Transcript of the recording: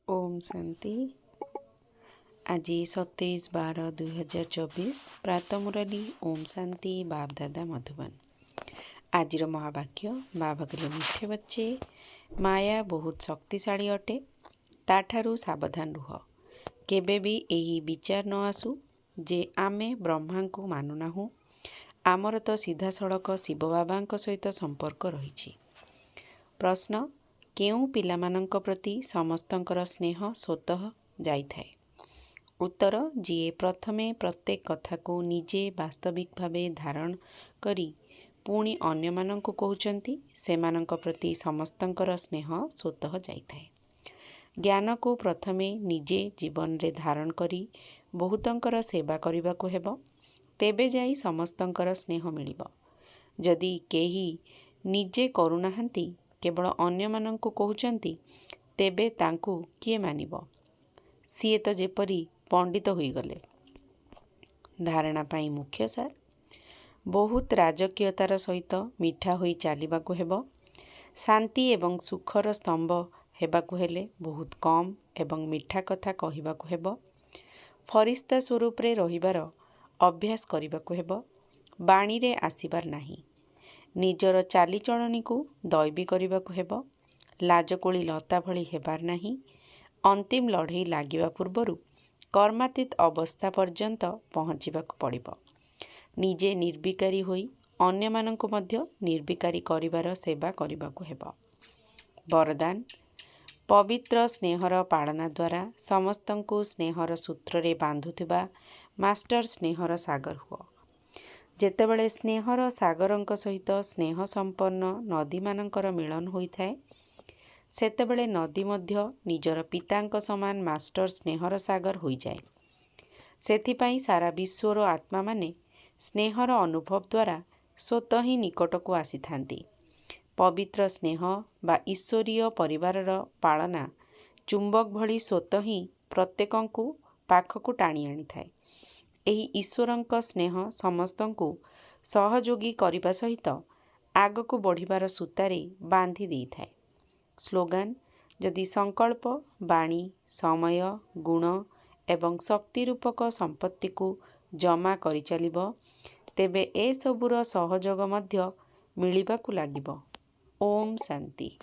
ओम शांति। आज 27/12/2024 प्रातः मुरली ओम शांति बाप दादा मधुबन। आज महावाक्य बाबा कहले मिठे बच्चे माया बहुत शक्तिशाली अटे, ताठारू सावधान रुह। केबे भी यही विचार न आसू जे आमे ब्रह्मा को मानुनाहु, आमर तो सीधा सड़क शिव बाबा सहित संपर्क रही। प्रश्न, केउं पिलामानंक प्रति समस्तंकर स्नेह स्वतः जाइथाए? उत्तर, जीए प्रथमे प्रत्येक कथा को निजे वास्तविक भावे धारण करी पुणी अन्य मानंकु कहउचंती, सेमानंक प्रति समस्तंकर स्नेह स्वतः जाइथाए। ज्ञान को प्रथमे निजे जीवन रे धारण करी बहुतंकर सेवा करिबा को हेबो, तेबे जाई समस्तंकर स्नेह मिलिबो। जदि केही निजे करुनाहंती, केवल अन्य मानंकु कहउचंती, तेबे तांकु किए मानिबो? सीए तो जेपरी पंडित होई गले। धारणा पाई मुख्य सार, बहुत राजकीयतार सहित मिठा होई चालिबाकु हेबो। शांति एवं सुखर स्तंभ हेबाकु हेले बहुत कम एवं मिठा कथा कहिबाकु हेबो। फरिस्ता स्वरूप रे रहिबार अभ्यास करिबाकु हेबो, बाणी रे आसीबार नाही। निजर चालीचलनी को दैवी करिबाकु हेबो, लाजकोली लता भली हेबार नाही। अंतिम लड़ई लागिबा पूर्वरु कर्मातीत अवस्था पर्यंत पहुँचीबाकु पड़िबो। निजे निर्विकारी होई अन्य मानंकु मध्य निर्विकारी करिबार सेवा करिबाकु हेबो। वरदान, पवित्र स्नेहर पालना द्वारा समस्तंकु स्नेहर सूत्र रे बांधुथिबा मास्टर स्नेहर सागर हुओ। जेतेबेले स्नेहर सागरंक सहित स्नेह संपन्न नदी मानंकर मिलन होइथाए, सेतेबेले नदी मध्य निजर पितांक समान मास्टर स्नेहर सागर होई जाए। सेथिपाई सारा विश्वर आत्मा माने स्नेहर अनुभव द्वारा स्वतः ही निकट को आसी थांती। पवित्र स्नेह बा ईश्वरीय परिवारर पालना चुंबक भली स्वतः ही प्रत्येकंकु पाखकु टाणी आनी थाए। एही ईश्वरंक स्नेह समस्तंकु सहयोगी करिबा सहित आगकु बढ़िबार सूतारे बांधी देई थाए। स्लोगान, यदि संकल्प, बाणी, समय, गुण एवं शक्ति रूपक संपत्ति को जमा करि चलिबो, तेबे ए सबुर सहयोग मध्य मिलिबाकु लागिबो। ओम शांति।